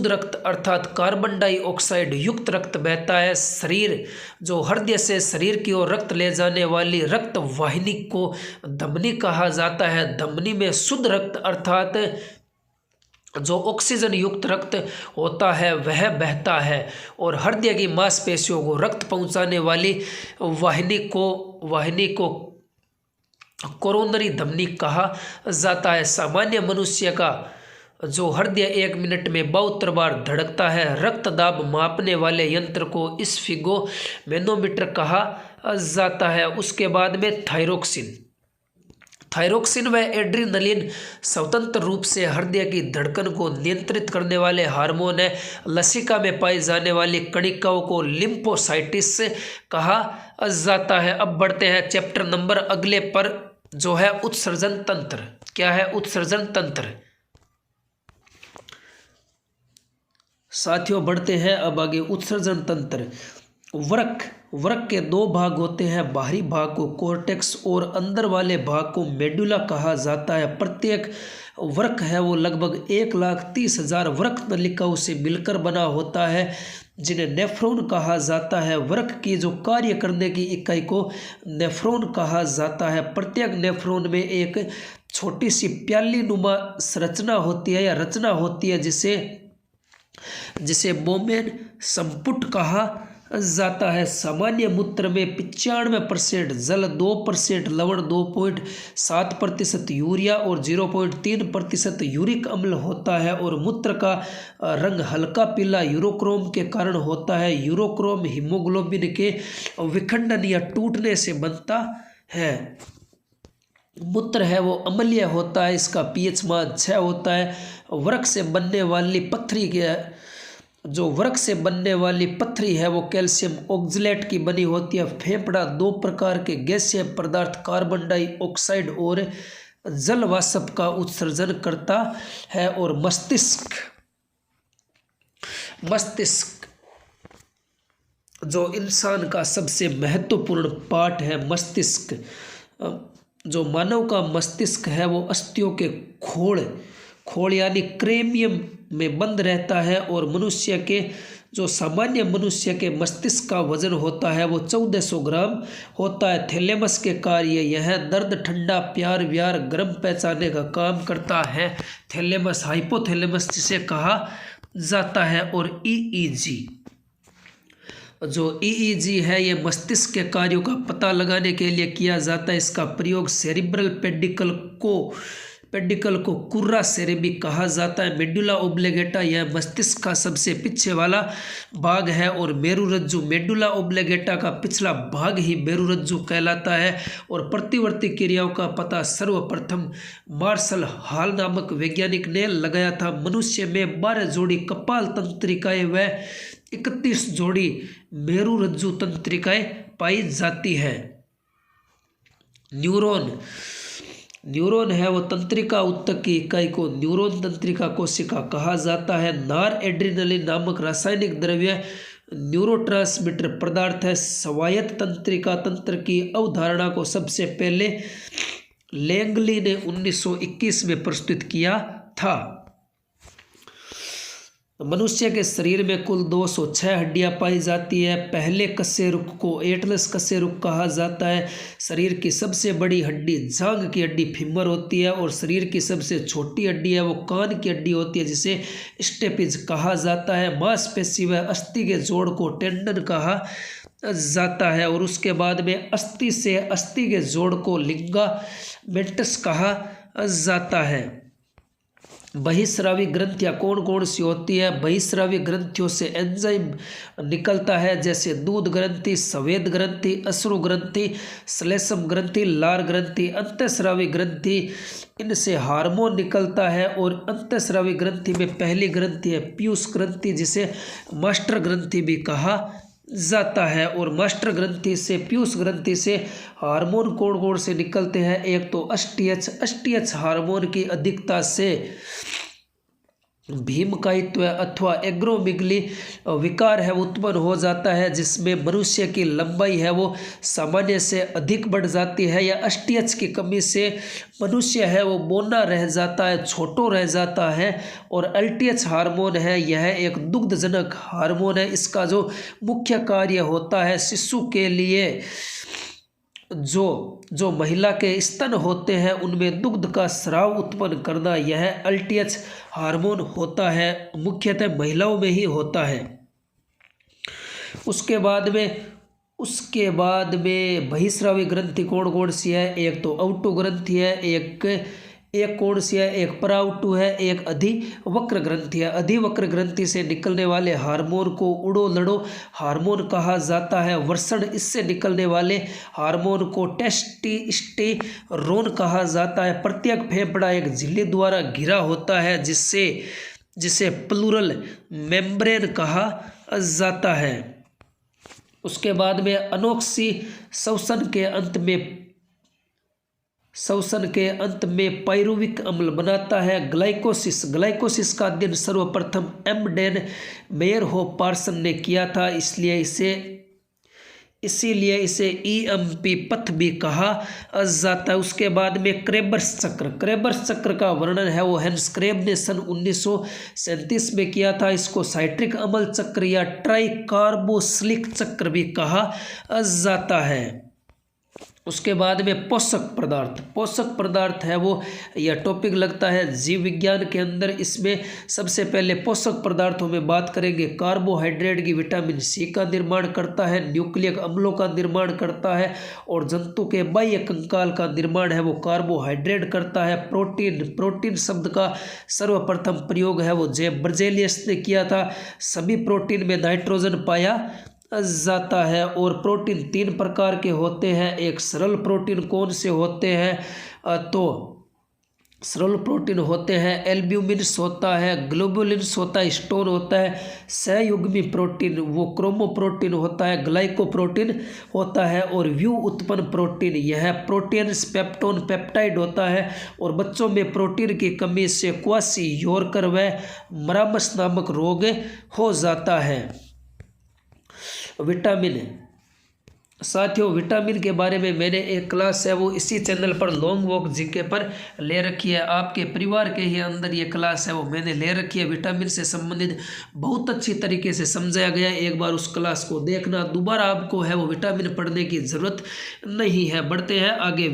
रक्त अर्थात कार्बन डाइऑक्साइड युक्त रक्त बहता है। हृदय से शरीर की ओर रक्त ले जाने वाली रक्त वाहिनी को धमनी कहा जाता है। धमनी में शुद्ध रक्त अर्थात जो ऑक्सीजन युक्त रक्त होता है वह बहता है। और हृदय की मांसपेशियों को रक्त पहुंचाने वाली वाहिनी को कोरोनरी धमनी कहा जाता है। सामान्य मनुष्य का जो हृदय 1 मिनट में 72 बार धड़कता है। रक्त दाब मापने वाले यंत्र को स्फिगो मैनोमीटर कहा जाता है। उसके बाद में थायरोक्सिन व एड्रीनलिन स्वतंत्र रूप से हृदय की धड़कन को नियंत्रित करने वाले हार्मोन है। लसिका में पाई जाने वाली कणिकाओं को लिम्फोसाइटिस कहा जाता है। अब बढ़ते हैं चैप्टर नंबर अगले पर, जो है उत्सर्जन तंत्र। क्या है उत्सर्जन तंत्र? साथियों बढ़ते हैं अब आगे। उत्सर्जन तंत्र। वृक्क के 2 भाग होते हैं। बाहरी भाग को कॉर्टेक्स और अंदर वाले भाग को मेडुला कहा जाता है। प्रत्येक वृक्क है वो लगभग 1,30,000 वृक्क नलिकाओं से मिलकर बना होता है, जिन्हें नेफ्रॉन कहा जाता है। वृक्क की जो कार्य करने की इकाई को नेफ्रॉन कहा जाता है। प्रत्येक नेफ्रॉन में एक छोटी सी प्याली नुमा संरचना होती है या रचना होती है, जिसे बोमेन संपुट कहा जाता है। सामान्य मूत्र में 95% जल, 2% लवण, 2.7% यूरिया और 0.3% यूरिक अम्ल होता है। और मूत्र का रंग हल्का पीला यूरोक्रोम के कारण होता है। यूरोक्रोम हीमोग्लोबिन के विखंडन या टूटने से बनता है। मूत्र है वो अम्लीय होता है, इसका pH मान 6 होता है। वृक्क से बनने वाली पथरी है वो कैल्शियम ऑक्जेलेट की बनी होती है। फेफड़ा 2 प्रकार के गैसीय पदार्थ कार्बन डाइऑक्साइड और जल वाष्प का उत्सर्जन करता है। और मस्तिष्क जो इंसान का सबसे महत्वपूर्ण पार्ट है। मस्तिष्क, जो मानव का मस्तिष्क है वो अस्थियों के खोल यानी क्रेमियम में बंद रहता है। और सामान्य मनुष्य के मस्तिष्क का वजन होता है वो 1400 ग्राम होता है। थैलेमस के कार्य यह दर्द, ठंडा, प्यार, व्यार, गर्म पहचानने का काम करता है। थैलेमस, हाइपोथैलेमस जिसे कहा जाता है। और EEG है ये मस्तिष्क के कार्यों का पता लगाने के लिए किया जाता है। इसका प्रयोग सेरिब्रल पेडिकल को कुर्रा सेरेबी कहा जाता है। मेडुला ओब्लेगेटा यह मस्तिष्क का सबसे पीछे वाला भाग है। और मेरुरज्जु, मेडुला ओब्लेगेटा का पिछला भाग ही मेरुरज्जु कहलाता है। और प्रतिवर्ती क्रियाओं का पता सर्वप्रथम मार्शल हॉल नामक वैज्ञानिक ने लगाया था। मनुष्य में 12 जोड़ी कपाल तंत्रिकाएं व 31 जोड़ी मेरुरज्जु तंत्रिकाएं पाई जाती है। न्यूरॉन है वो तंत्रिका उत्तक की इकाई को न्यूरॉन तंत्रिका कोशिका कहा जाता है। नार एड्रीनलिन नामक रासायनिक द्रव्य न्यूरोट्रांसमीटर पदार्थ है। स्वायत्त तंत्रिका तंत्र की अवधारणा को सबसे पहले लैंगली ने 1921 में प्रस्तुत किया था। मनुष्य के शरीर में कुल 206 हड्डियां पाई जाती है। पहले कशेरुक को एटलस कशेरुक कहा जाता है। शरीर की सबसे बड़ी हड्डी जांघ की हड्डी फीमर होती है और शरीर की सबसे छोटी हड्डी है वो कान की हड्डी होती है जिसे स्टेपिज कहा जाता है। मांसपेशी व अस्थि के जोड़ को टेंडन कहा जाता है और उसके बाद में अस्थि से अस्थि के जोड़ को लिगामेंटस कहा जाता है। बहिस्रावी ग्रंथियाँ कौन कौन सी होती है? बहिस्रावी ग्रंथियों से एंजाइम निकलता है जैसे दूध ग्रंथि, स्वेद ग्रंथि, अश्रु ग्रंथि, श्लेष्म ग्रंथि, लार ग्रंथि। अंतःस्रावी ग्रंथि इनसे हार्मोन निकलता है और अंतःस्रावी ग्रंथि में पहली ग्रंथि है पीयूष ग्रंथि जिसे मास्टर ग्रंथि भी कहा जाता है। और मास्टर ग्रंथि से पीयूष ग्रंथि से हार्मोन कौन कौन से निकलते हैं? एक तो एसटीएच हार्मोन की अधिकता से भीमकायित्व अथवा एग्रोमिगली विकार है उत्पन्न हो जाता है जिसमें मनुष्य की लंबाई है वो सामान्य से अधिक बढ़ जाती है। या एसटीएच की कमी से मनुष्य है वो बौना रह जाता है, छोटो रह जाता है। और एलटीएच हार्मोन है यह एक दुग्धजनक हार्मोन है। इसका जो मुख्य कार्य होता है शिशु के लिए जो महिला के स्तन होते हैं उनमें दुग्ध का स्राव उत्पन्न करना, यह एलटीएच हार्मोन होता है, मुख्यतः महिलाओं में ही होता है। उसके बाद में बहिस्रावी ग्रंथि कौन कौन सी है? एक तो औटु ग्रंथि है, एक कौन सी है? एक पराउटु है, एक अधिवक्र ग्रंथि है। अधिवक्र ग्रंथि से निकलने वाले हार्मोन को उड़ो लड़ो हार्मोन कहा जाता है। वृषण इससे निकलने वाले हार्मोन को टेस्टोस्टेरोन कहा जाता है। प्रत्येक फेफड़ा एक झिल्ली द्वारा घिरा होता है जिसे प्लूरल मेम्ब्रेन कहा जाता है। उसके बाद में अनोक्सी श्वसन के अंत में पायरुविक अम्ल बनाता है। ग्लाइकोसिस का अध्ययन सर्वप्रथम एम.डेन मेयरहोफ-पार्सन ने किया था, इसीलिए इसे ईएमपी पथ भी कहा जाता है। उसके बाद में क्रेबर्स चक्र का वर्णन है वो हेंस क्रेब ने सन 1937 में किया था। इसको साइट्रिक अम्ल चक्र या ट्राइकार्बोक्सिलिक चक्र भी कहा जाता है। उसके बाद में पोषक पदार्थ है वो यह टॉपिक लगता है जीव विज्ञान के अंदर। इसमें सबसे पहले पोषक पदार्थों में बात करेंगे। कार्बोहाइड्रेट की विटामिन सी का निर्माण करता है, न्यूक्लिक अम्लों का निर्माण करता है और जंतु के बाह्य कंकाल का निर्माण है वो कार्बोहाइड्रेट करता है। प्रोटीन शब्द का सर्वप्रथम प्रयोग है वो बर्जेलियस ने किया था। सभी प्रोटीन में नाइट्रोजन पाया जाता है। और प्रोटीन 3 प्रकार के होते हैं। एक सरल प्रोटीन कौन से होते हैं? तो सरल प्रोटीन होते हैं एल्ब्यूमिन्स होता है, ग्लोबुलिन्स होता है, स्टोन होता है। सहयुग्मी प्रोटीन वो क्रोमोप्रोटीन होता है, ग्लाइकोप्रोटीन होता है और व्यू उत्पन्न प्रोटीन यह प्रोटीन्स पेप्टोन पेप्टाइड होता है। और बच्चों में प्रोटीन की कमी से क्वाशियोरकर व मरामस नामक रोग हो जाता है। विटामिन साथियों, विटामिन के बारे में मैंने एक क्लास है वो इसी चैनल पर लॉन्ग वॉक जीके पर ले रखी है। आपके परिवार के ही अंदर ये क्लास है वो मैंने ले रखी है। विटामिन से संबंधित बहुत अच्छी तरीके से समझाया गया है। एक बार उस क्लास को देखना, दोबारा आपको है वो विटामिन पढ़ने की ज़रूरत नहीं है। बढ़ते हैं आगे।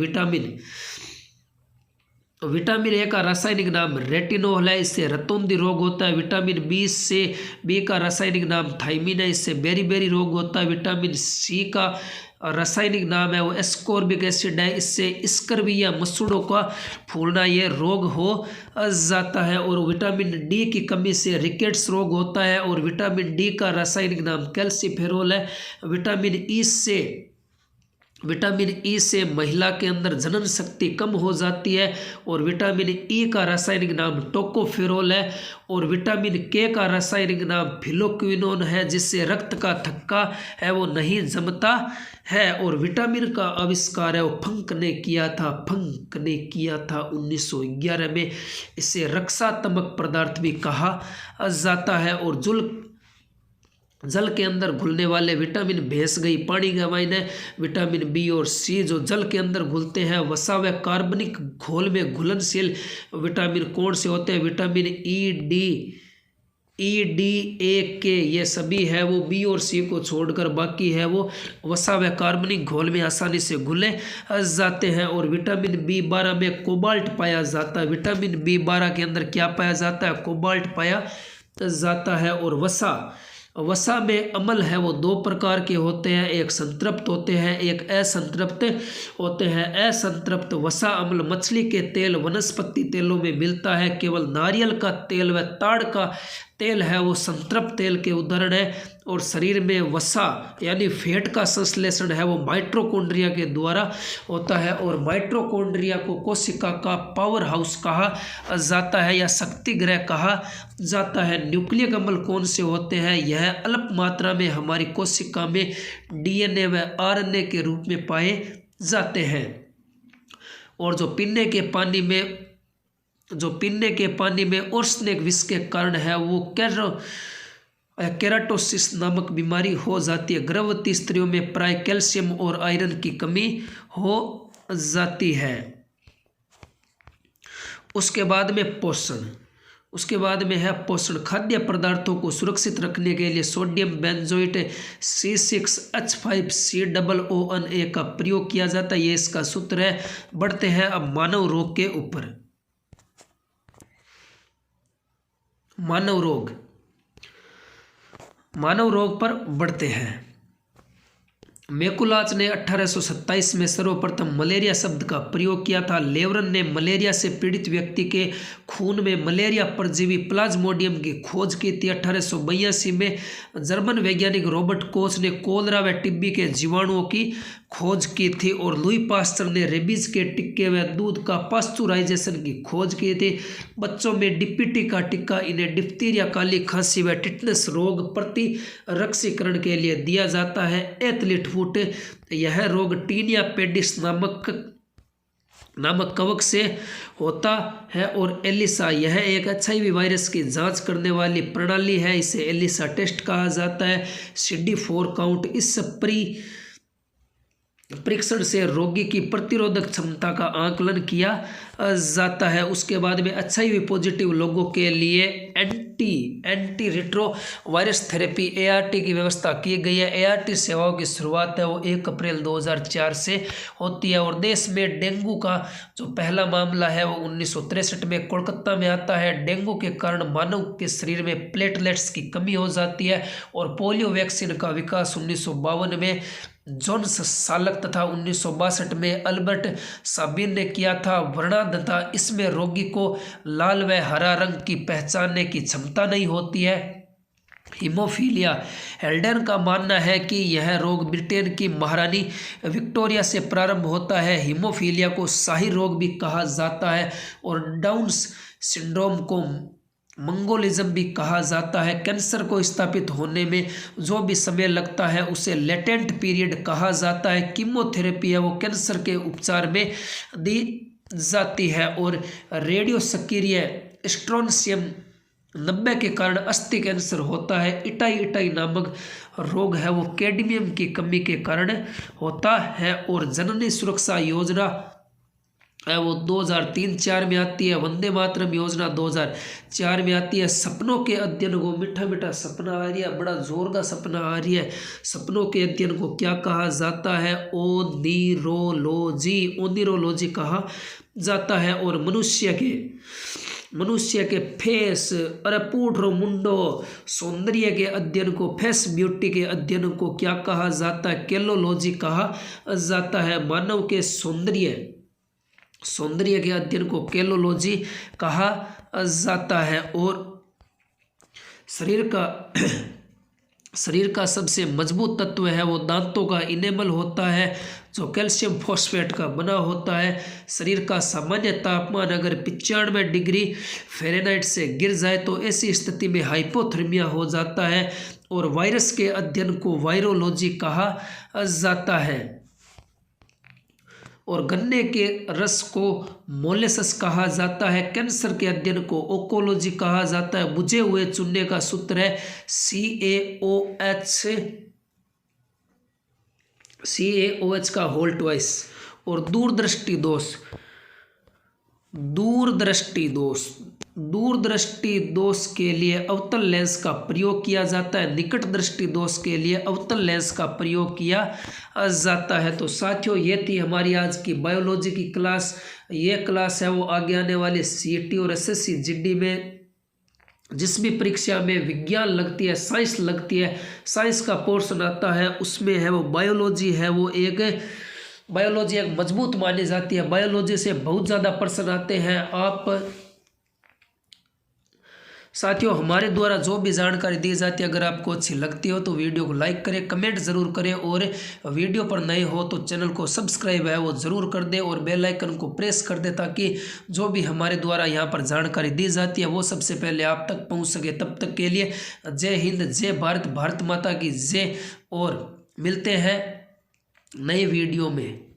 विटामिन ए का रासायनिक नाम रेटिनोल है, इससे रतौंधी रोग होता है। विटामिन बी का रासायनिक नाम थायमिन है, इससे बेरी रोग होता है। विटामिन सी का रासायनिक नाम है वो एस्कॉर्बिक एसिड है, इससे स्कर्वी या मसूड़ों का फूलना ये रोग हो जाता है। और विटामिन डी की कमी से रिकेट्स रोग होता है। और विटामिन डी का रासायनिक नाम कैल्सिफेरोल है। विटामिन ई से महिला के अंदर जनन शक्ति कम हो जाती है। और विटामिन ई का रासायनिक नाम टोकोफेरोल है। और विटामिन के का रासायनिक नाम फिलोक्विनोन है, जिससे रक्त का थक्का है वो नहीं जमता है। और विटामिन का आविष्कार है वो फंक ने किया था 1911 में। इसे रक्षात्मक पदार्थ भी कहा जाता है। और जल के अंदर घुलने वाले विटामिन भैंस गई पानी का अमाइन है। विटामिन बी और सी जो जल के अंदर घुलते हैं। वसा व कार्बनिक घोल में घुलनशील विटामिन कौन से होते हैं? Vitamin E, D, E D A के ये सभी है वो बी और सी को छोड़कर बाकी है वो वसा व कार्बनिक घोल में आसानी से घुले जाते हैं। और विटामिन बी12 में कोबाल्ट पाया जाता है। विटामिन बी12 के अंदर क्या पाया जाता है? कोबाल्ट पाया जाता है। और वसा में अम्ल है वो दो प्रकार के होते हैं, एक संतृप्त होते हैं, एक असंतृप्त होते हैं। असंतृप्त वसा अम्ल मछली के तेल, वनस्पति तेलों में मिलता है। केवल नारियल का तेल व ताड़ का तेल है वो संतृप्त तेल के उदाहरण है। और शरीर में वसा यानी फैट का संश्लेषण है वो माइटोकॉन्ड्रिया के द्वारा होता है। और माइटोकॉन्ड्रिया को कोशिका का पावर हाउस कहा जाता है या शक्ति गृह कहा जाता है। न्यूक्लियक अम्ल कौन से होते हैं? यह अल्प मात्रा में हमारी कोशिका में डीएनए व आरएनए के रूप में पाए जाते हैं। और जो पीने के पानी में आर्सेनिक विष के कारण है वो केराटोसिस नामक बीमारी हो जाती है। गर्भवती स्त्रियों में प्राय कैल्शियम और आयरन की कमी हो जाती है। उसके बाद में है पोषण। खाद्य पदार्थों को सुरक्षित रखने के लिए सोडियम बेंजोएट C6H5COONA का प्रयोग किया जाता है। ये इसका सूत्र है। बढ़ते हैं अब मानव रोग के ऊपर। मानव रोग पर बढ़ते हैं। मैकुलाच ने 1827 में सर्वप्रथम मलेरिया शब्द का प्रयोग किया था। लेवरन ने मलेरिया से पीड़ित व्यक्ति के खून में मलेरिया परजीवी प्लाज्मोडियम की खोज की थी। 1882 में जर्मन वैज्ञानिक रॉबर्ट कोच ने कोलरा व टिब्बी के जीवाणुओं की खोज की थी। और लुई पास्चर ने रेबीज के टिक्के व दूध का पास्चुराइजेशन की खोज की थी। बच्चों में डीपीटी का टिक्का इन्हें डिप्थीरिया, काली खांसी व टिटनेस रोग प्रतिरक्षीकरण के लिए दिया जाता है। एथलीट फुट, यह रोग टीनिया पेडिस नामक कवक से होता है। और एलिसा, यह एक HIV वायरस की जांच करने वाली प्रणाली है, इसे एलिसा टेस्ट कहा जाता है। CD4 काउंट, इस परीक्षण से रोगी की प्रतिरोधक क्षमता का आकलन किया जाता है। उसके बाद में HIV पॉजिटिव लोगों के लिए anti retro virus therapy ART की व्यवस्था की गई है। ART सेवाओं की शुरुआत है वो 1 अप्रैल 2004 से होती है। और देश में डेंगू का जो पहला मामला है वो 1963 में कोलकाता में आता है। डेंगू के कारण मानव के शरीर में प्लेटलेट्स की कमी हो जाती है। और पोलियो वैक्सीन का विकास 1952 में जोन्स सालक तथा 1962 में अल्बर्ट साबिन ने किया था। वर्णांधता, इसमें रोगी को लाल व हरा रंग की पहचानने की क्षमता नहीं होती है। हीमोफीलिया, हेल्डन का मानना है कि यह रोग ब्रिटेन की महारानी विक्टोरिया से प्रारंभ होता है। हीमोफीलिया को शाही रोग भी कहा जाता है। और डाउन्स सिंड्रोम को मंगोलिज्म भी कहा जाता है। कैंसर को स्थापित होने में जो भी समय लगता है उसे लेटेंट पीरियड कहा जाता है। कीमोथेरेपी है वो कैंसर के उपचार में दी जाती है। और रेडियो सक्रिय स्ट्रोनशियम 90 के कारण अस्थि कैंसर होता है। इटाई नामक रोग है वो कैडमियम की कमी के कारण होता है। और जननी सुरक्षा योजना है वो 2003-04 में आती है। वंदे मातरम योजना 2004 में आती है। सपनों के अध्ययन को, मीठा सपना आ रही है, बड़ा जोरदार सपना आ रही है, सपनों के अध्ययन को क्या कहा जाता है? ओनिरोलॉजी कहा जाता है। और मनुष्य के फेस, अरे पूठो मुंडो सौंदर्य के अध्ययन को, फेस ब्यूटी के अध्ययन को क्या कहा जाता है? केलोलॉजी कहा जाता है। मानव के सौंदर्य के अध्ययन को केलोलॉजी कहा जाता है। और शरीर का सबसे मजबूत तत्व है वो दांतों का इनेमल होता है जो कैल्शियम फॉस्फेट का बना होता है। शरीर का सामान्य तापमान अगर 95 डिग्री फ़ारेनहाइट से गिर जाए तो ऐसी स्थिति में हाइपोथर्मिया हो जाता है। और वायरस के अध्ययन को वायरोलॉजी कहा जाता है। और गन्ने के रस को मोलेसस कहा जाता है। कैंसर के अध्ययन को ओकोलॉजी कहा जाता है। बुझे हुए चूने का सूत्र है CaOH का होल ट्वाइस। और दूरदृष्टि दोष दूरदृष्टि दोष के लिए अवतल लेंस का प्रयोग किया जाता है, निकट दृष्टि दोष के लिए अवतल लेंस का प्रयोग किया जाता है। तो साथियों ये थी हमारी आज की बायोलॉजी की क्लास। ये क्लास है वो आगे आने वाले सीईटी और एसएससी जीडी में जिस भी परीक्षा में विज्ञान लगती है, साइंस लगती है, साइंस का पोर्शन आता है, उसमें है वो बायोलॉजी है, वो बायोलॉजी एक मजबूत मानी जाती है। बायोलॉजी से बहुत ज़्यादा प्रश्न आते हैं। आप साथियों हमारे द्वारा जो भी जानकारी दी जाती है अगर आपको अच्छी लगती हो तो वीडियो को लाइक करें, कमेंट ज़रूर करें, और वीडियो पर नए हो तो चैनल को सब्सक्राइब है वो ज़रूर कर दें और बेल आइकन को प्रेस कर दें ताकि जो भी हमारे द्वारा यहाँ पर जानकारी दी जाती है वो सबसे पहले आप तक पहुँच सके। तब तक के लिए जय हिंद, जय भारत, भारत माता की जय, और मिलते हैं नए वीडियो में।